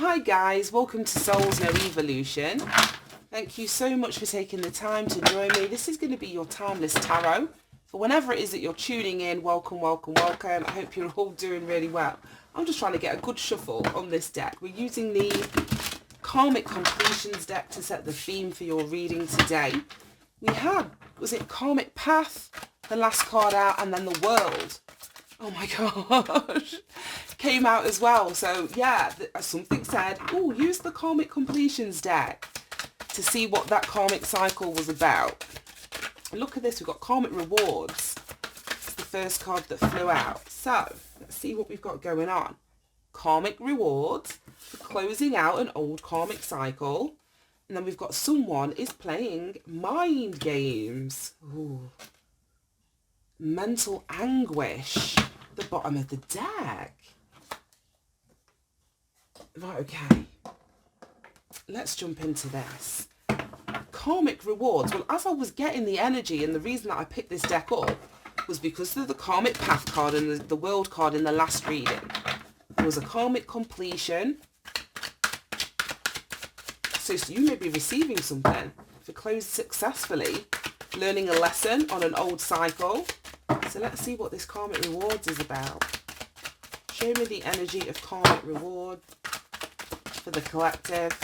Hi guys, welcome to Souls No Evolution. Thank you so much for taking the time to join me. This is going to be your timeless tarot. For whenever it is that you're tuning in, welcome, welcome, welcome. I hope you're all doing really well. I'm just trying to get a good shuffle on this deck. We're using the Karmic Completions deck to set the theme for your reading today. We had, was it Karmic Path, the last card out, and then the World. Oh my gosh, came out as well. So yeah, something said, oh, use the Karmic Completions deck to see what that karmic cycle was about. Look at this, we've got Karmic Rewards. It's the first card that flew out. So let's see what we've got going on. Karmic Rewards for closing out an old karmic cycle. And then we've got someone is playing mind games. Ooh. Mental anguish. The bottom of the deck. Right, okay. Let's jump into this. Karmic Rewards. Well, as I was getting the energy, and the reason that I picked this deck up was because of the Karmic Path card and the World card in the last reading. There was a Karmic Completion. So you may be receiving something. If it closed successfully, learning a lesson on an old cycle. So let's see what this Karmic Rewards is about. Show me the energy of Karmic Reward for the collective.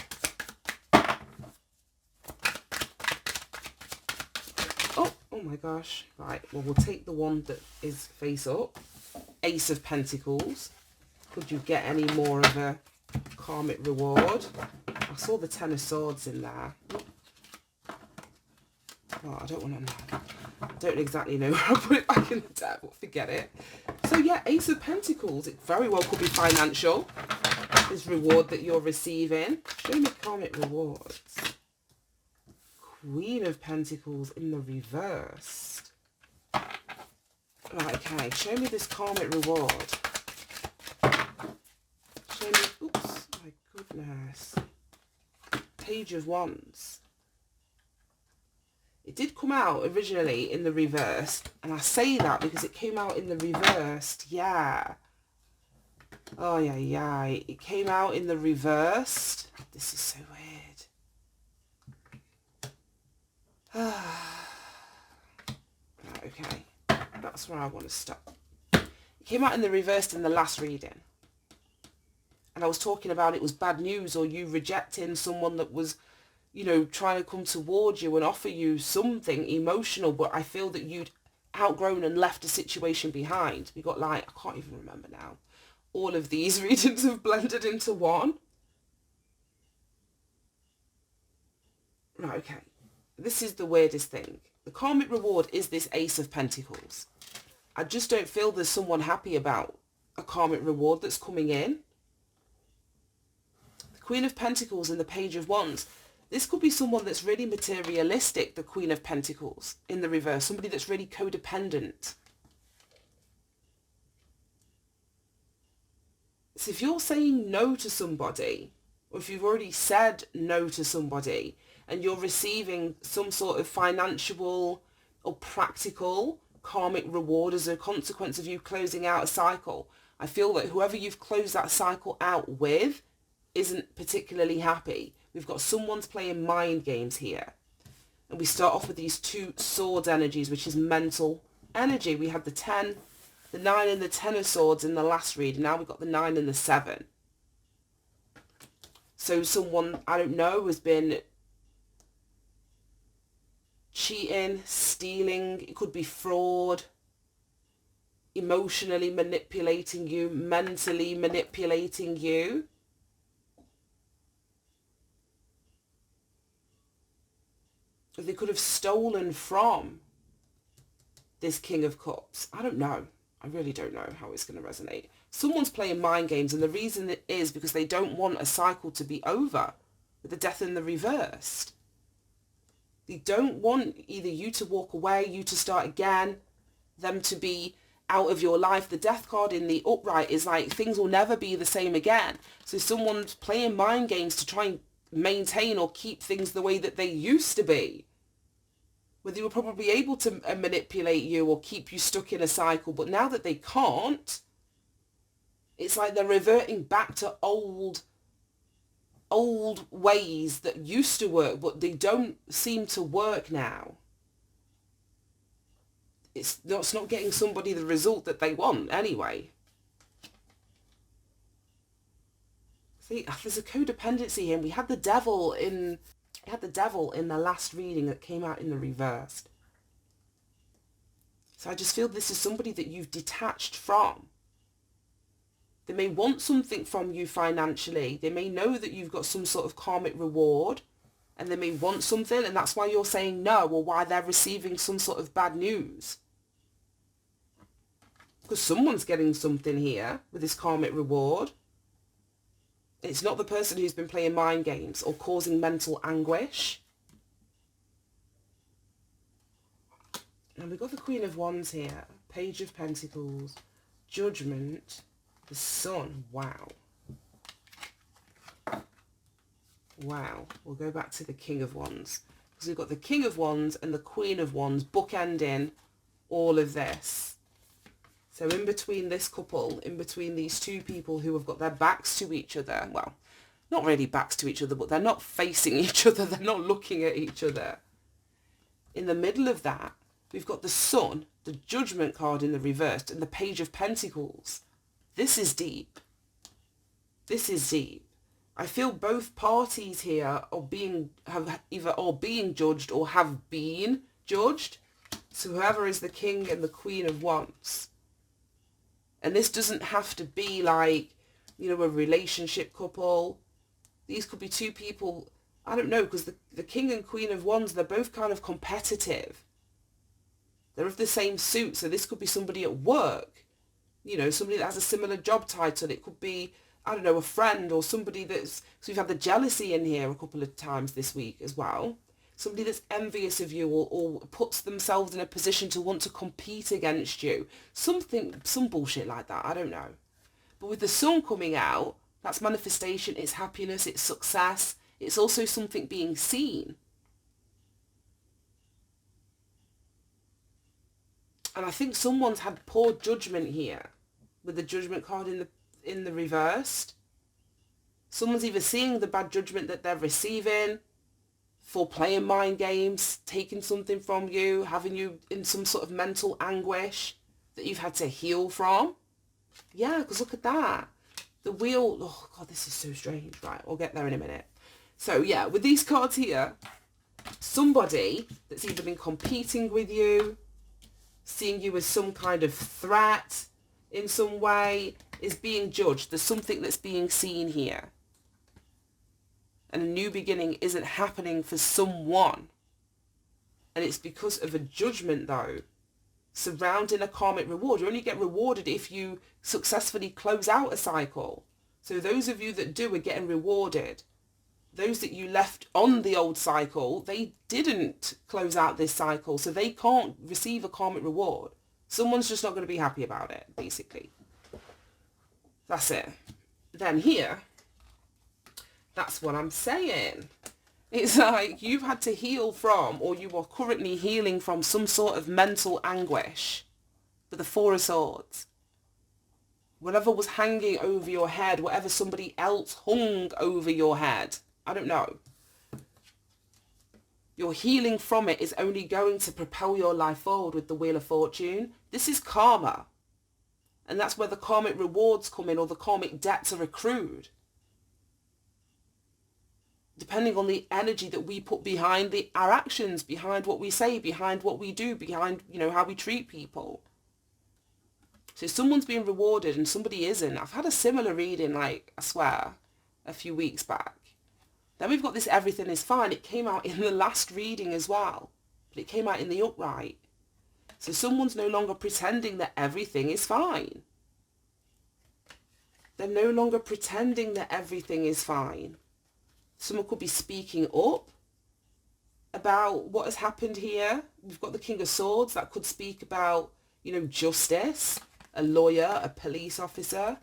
Oh my gosh. Right, well, we'll take the one that is face up. Ace of Pentacles. Could you get any more of a Karmic Reward? I saw the Ten of Swords in there. Oh, I don't want to know. I don't exactly know where I put it back in the deck, but forget it. So yeah, Ace of Pentacles. It very well could be financial. This reward that you're receiving. Show me Karmic Rewards. Queen of Pentacles in the reverse. Right, okay. Show me this Karmic Reward. Show me... Oops, my goodness. Page of Wands. It did come out originally in the reversed, and I say that because it came out in the reversed, yeah. Oh, yeah. It came out in the reversed. This is so weird. Right, okay. That's where I want to stop. It came out in the reversed in the last reading. And I was talking about it was bad news, or you rejecting someone that was, you know, trying to come towards you and offer you something emotional, but I feel that you'd outgrown and left a situation behind. We got like, I can't even remember now. All of these readings have blended into one. Right, okay. This is the weirdest thing. The Karmic Reward is this Ace of Pentacles. I just don't feel there's someone happy about a Karmic Reward that's coming in. The Queen of Pentacles and the Page of Wands. This could be someone that's really materialistic, the Queen of Pentacles, in the reverse. Somebody that's really codependent. So if you're saying no to somebody, or if you've already said no to somebody, and you're receiving some sort of financial or practical karmic reward as a consequence of you closing out a cycle, I feel that whoever you've closed that cycle out with isn't particularly happy. We've got someone's playing mind games here. And we start off with these two swords energies, which is mental energy. We had the 10, the 9 and the 10 of swords in the last read. Now we've got the 9 and the 7. So someone, I don't know, has been cheating, stealing. It could be fraud, emotionally manipulating you, mentally manipulating you. They could have stolen from this King of Cups. I don't know. I really don't know how it's going to resonate. Someone's playing mind games, and the reason it is because they don't want a cycle to be over with the Death in the reversed. They don't want either you to walk away, you to start again, them to be out of your life. The Death card in the upright is like things will never be the same again. So someone's playing mind games to try and maintain or keep things the way that they used to be, where they were probably able to manipulate you or keep you stuck in a cycle, but now that they can't, it's like they're reverting back to old old ways that used to work, but they don't seem to work now. It's not getting somebody the result that they want anyway. See, there's a codependency here. We had the devil in the last reading that came out in the reversed. So I just feel this is somebody that you've detached from. They may want something from you financially. They may know that you've got some sort of karmic reward, and they may want something, and that's why you're saying no, or why they're receiving some sort of bad news. Because someone's getting something here with this karmic reward. It's not the person who's been playing mind games or causing mental anguish. And we've got the Queen of Wands here, Page of Pentacles, Judgment, the Sun. Wow. Wow. We'll go back to the King of Wands. Because we've got the King of Wands and the Queen of Wands bookending all of this. So in between this couple, in between these two people who have got their backs to each other, well, not really backs to each other, but they're not facing each other, they're not looking at each other. In the middle of that, we've got the Sun, the Judgment card in the reversed, and the Page of Pentacles. This is deep. This is deep. I feel both parties here are being judged or have been judged. So whoever is the King and the Queen of Wands. And this doesn't have to be like, you know, a relationship couple. These could be two people, I don't know, because the King and Queen of Wands, they're both kind of competitive. They're of the same suit, so this could be somebody at work, you know, somebody that has a similar job title. It could be, I don't know, a friend or somebody that's, so we've had the jealousy in here a couple of times this week as well. Somebody that's envious of you or puts themselves in a position to want to compete against you. Some bullshit like that, I don't know. But with the Sun coming out, that's manifestation, it's happiness, it's success. It's also something being seen. And I think someone's had poor judgment here with the Judgment card in the reversed. Someone's either seeing the bad judgment that they're receiving for playing mind games, taking something from you, having you in some sort of mental anguish that you've had to heal from. Yeah, because look at that. The wheel, oh God, this is so strange. Right, we'll get there in a minute. So yeah, with these cards here, somebody that's either been competing with you, seeing you as some kind of threat in some way, is being judged. There's something that's being seen here. And a new beginning isn't happening for someone. And it's because of a judgment, though, surrounding a karmic reward. You only get rewarded if you successfully close out a cycle. So those of you that do are getting rewarded. Those that you left on the old cycle, they didn't close out this cycle, so they can't receive a karmic reward. Someone's just not going to be happy about it, basically. That's it. Then here, that's what I'm saying. It's like you've had to heal from, or you are currently healing from, some sort of mental anguish with the Four of Swords. Whatever was hanging over your head, whatever somebody else hung over your head, I don't know. Your healing from it is only going to propel your life forward with the Wheel of Fortune. This is karma. And that's where the karmic rewards come in, or the karmic debts are accrued. Depending on the energy that we put behind our actions, behind what we say, behind what we do, behind, you know, how we treat people. So someone's being rewarded and somebody isn't. I've had a similar reading, like, I swear, a few weeks back. Then we've got this everything is fine. It came out in the last reading as well. But it came out in the upright. So someone's no longer pretending that everything is fine. They're no longer pretending that everything is fine. Someone could be speaking up about what has happened here. We've got the King of Swords that could speak about, you know, justice, a lawyer, a police officer,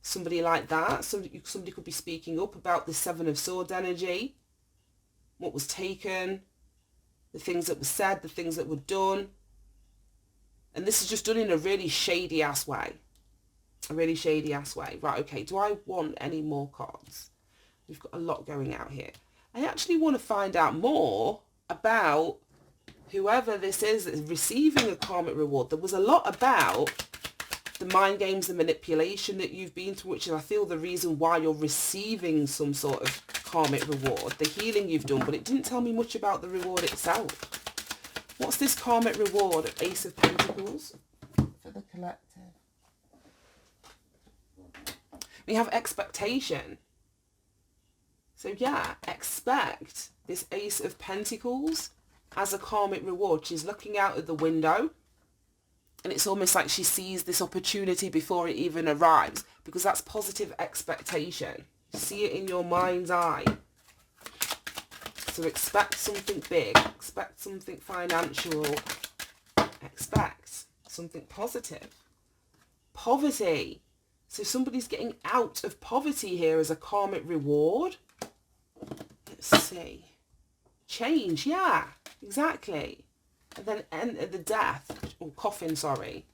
somebody like that. Somebody could be speaking up about the Seven of Swords energy, what was taken, the things that were said, the things that were done. And this is just done in a really shady ass way. A really shady ass way. Right, okay, do I want any more cards? We've got a lot going out here. I actually want to find out more about whoever this is that's receiving a karmic reward. There was a lot about the mind games, the manipulation that you've been through, which is, I feel, the reason why you're receiving some sort of karmic reward. The healing you've done, but it didn't tell me much about the reward itself. What's this karmic reward? Ace of Pentacles for the collective. We have expectation. So yeah, expect this Ace of Pentacles as a karmic reward. She's looking out of the window, and it's almost like she sees this opportunity before it even arrives, because that's positive expectation. See it in your mind's eye. So expect something big, expect something financial, expect something positive. Poverty. So somebody's getting out of poverty here as a karmic reward. Let's see. Change, yeah, exactly. And then the death, or coffin, sorry.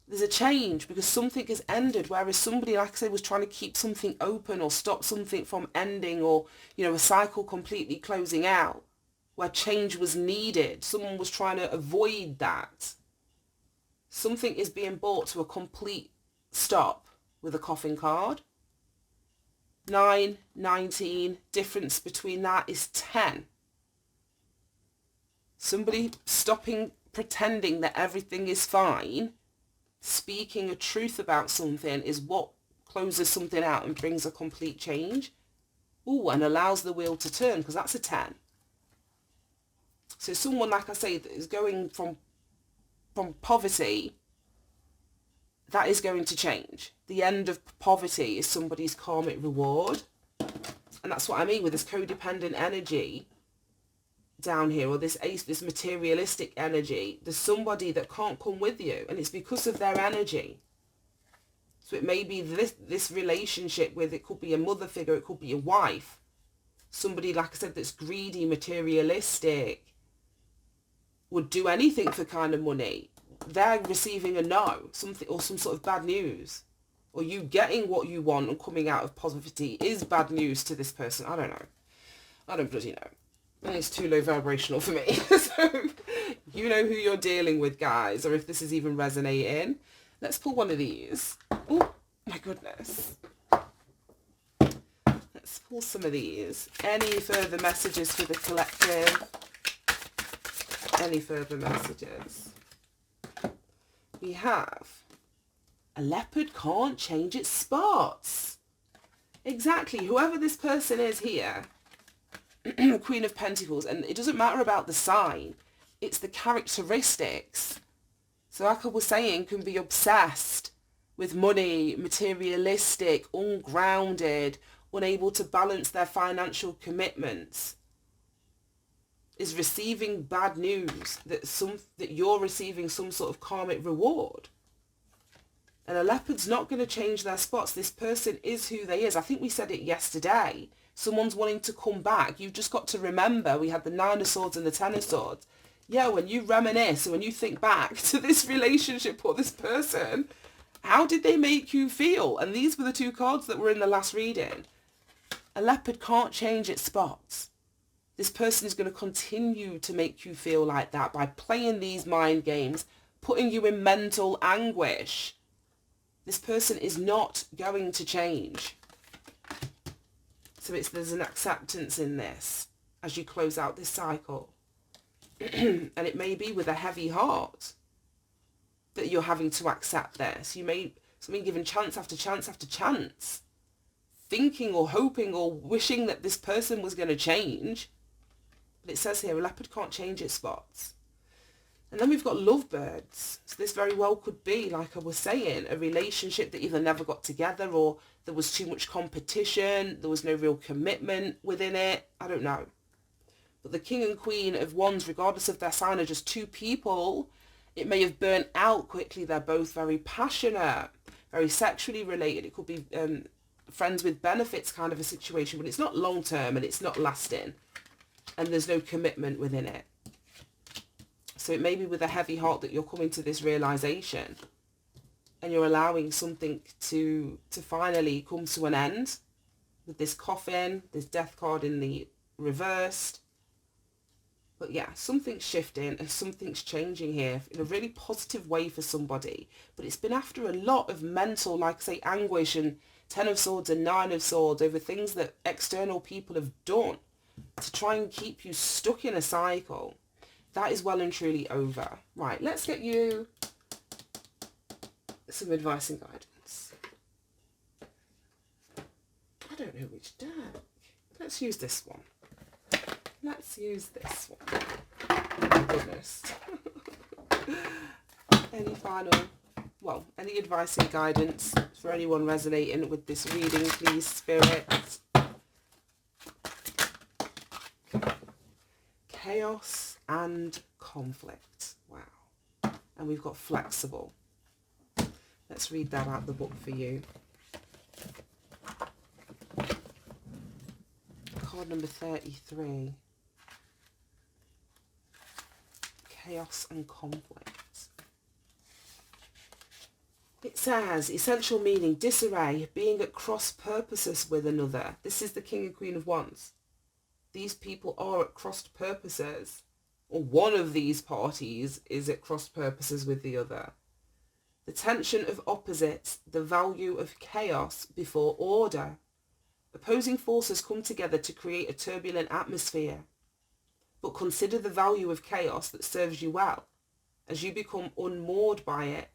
There's a change because something has ended, whereas somebody, like I said, was trying to keep something open or stop something from ending, or, you know, a cycle completely closing out where change was needed. Someone was trying to avoid that. Something is being brought to a complete stop with a coffin card. 9, 19, difference between that is 10. Somebody stopping pretending that everything is fine, speaking a truth about something, is what closes something out and brings a complete change. Ooh, and allows the wheel to turn, because that's a 10. So someone, like I say, that is going from poverty, that is going to change. The end of poverty is somebody's karmic reward. And that's what I mean with this codependent energy down here, or this ace, this materialistic energy. There's somebody that can't come with you, and it's because of their energy. So it may be this relationship with, it could be a mother figure, it could be a wife, somebody, like I said, that's greedy, materialistic, would do anything for kind of money. They're receiving a no, something, or some sort of bad news, or you getting what you want and coming out of poverty is bad news to this person. I don't know. I don't bloody know. It's too low vibrational for me. So you know who you're dealing with, guys, or if this is even resonating. Let's pull one of these. Oh my goodness. Let's pull some of these. Any further messages for the collective? Any further messages? We have a leopard can't change its spots. Exactly. Whoever this person is here, Queen of Pentacles, and it doesn't matter about the sign, it's the characteristics. So like I was saying, can be obsessed with money, materialistic, ungrounded, unable to balance their financial commitments, is receiving bad news, that you're receiving some sort of karmic reward. And a leopard's not going to change their spots. This person is who they is. I think we said it yesterday. Someone's wanting to come back. You've just got to remember, we had the 9 of Swords and the 10 of Swords. Yeah, when you reminisce, and when you think back to this relationship or this person, how did they make you feel? And these were the 2 cards that were in the last reading. A leopard can't change its spots. This person is going to continue to make you feel like that by playing these mind games, putting you in mental anguish. This person is not going to change. So there's an acceptance in this as you close out this cycle. And it may be with a heavy heart that you're having to accept this. You may be given chance after chance after chance, thinking or hoping or wishing that this person was going to change. But it says here, a leopard can't change its spots. And then we've got lovebirds. So this very well could be, like I was saying, a relationship that either never got together, or there was too much competition, there was no real commitment within it. I don't know. But the King and Queen of Wands, regardless of their sign, are just 2 people. It may have burnt out quickly. They're both very passionate, very sexually related. It could be friends with benefits kind of a situation, but it's not long term and it's not lasting. And there's no commitment within it. So it may be with a heavy heart that you're coming to this realization, and you're allowing something to finally come to an end. with this coffin, this death card in the reversed. But yeah, something's shifting and something's changing here in a really positive way for somebody. But it's been after a lot of mental, like say, anguish and 10 of Swords and 9 of Swords over things that external people have done to try and keep you stuck in a cycle. That is well and truly over. Right, let's get you some advice and guidance. I don't know which deck. Let's use this one. Let's use this one. Oh my goodness. Any advice and guidance for anyone resonating with this reading, please, Spirit? Chaos and conflict. Wow. And we've got flexible. Let's read that out of the book for you. Card number 33. Chaos and conflict. It says, essential meaning, disarray, being at cross purposes with another. This is the King and Queen of Wands. These people are at cross purposes, or one of these parties is at cross purposes with the other. The tension of opposites, the value of chaos before order. Opposing forces come together to create a turbulent atmosphere. But consider the value of chaos that serves you well, as you become unmoored by it.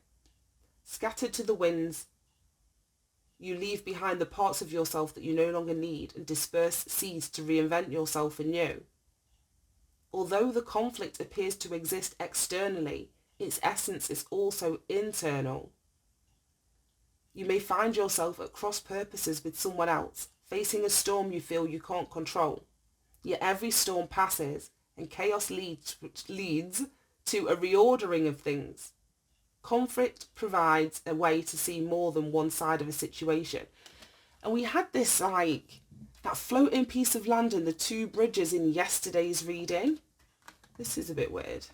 Scattered to the winds, you leave behind the parts of yourself that you no longer need and disperse seeds to reinvent yourself anew. Although the conflict appears to exist externally, its essence is also internal. You may find yourself at cross purposes with someone else, facing a storm you feel you can't control. Yet every storm passes, and chaos leads to a reordering of things. Conflict provides a way to see more than one side of a situation. And we had this, like, that floating piece of land and the two bridges in yesterday's reading. This is a bit weird.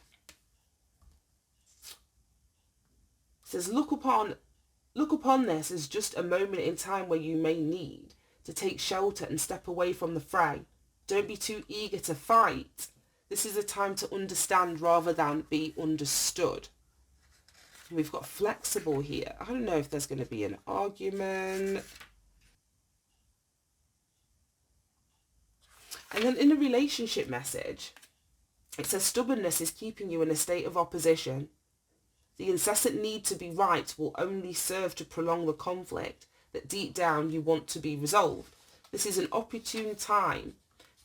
It says, look upon this as just a moment in time where you may need to take shelter and step away from the fray. Don't be too eager to fight. This is a time to understand rather than be understood. We've got flexible here. I don't know if there's going to be an argument. And then in the relationship message, it says stubbornness is keeping you in a state of opposition. The incessant need to be right will only serve to prolong the conflict that deep down you want to be resolved. This is an opportune time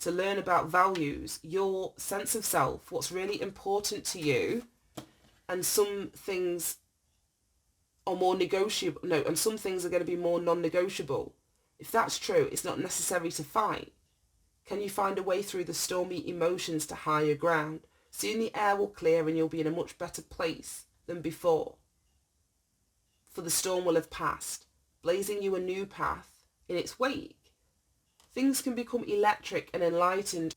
to learn about values, your sense of self, what's really important to you, and some things are more negotiable. No, and some things are going to be more non-negotiable. If that's true, it's not necessary to fight. Can you find a way through the stormy emotions to higher ground? Soon the air will clear and you'll be in a much better place than before. For the storm will have passed, blazing you a new path in its wake. Things can become electric and enlightened,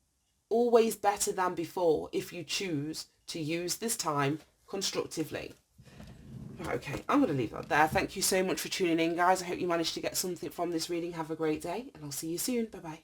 always better than before if you choose to use this time constructively. Right, okay, I'm going to leave that there. Thank you so much for tuning in, guys. I hope you managed to get something from this reading. Have a great day, and I'll see you soon. Bye-bye.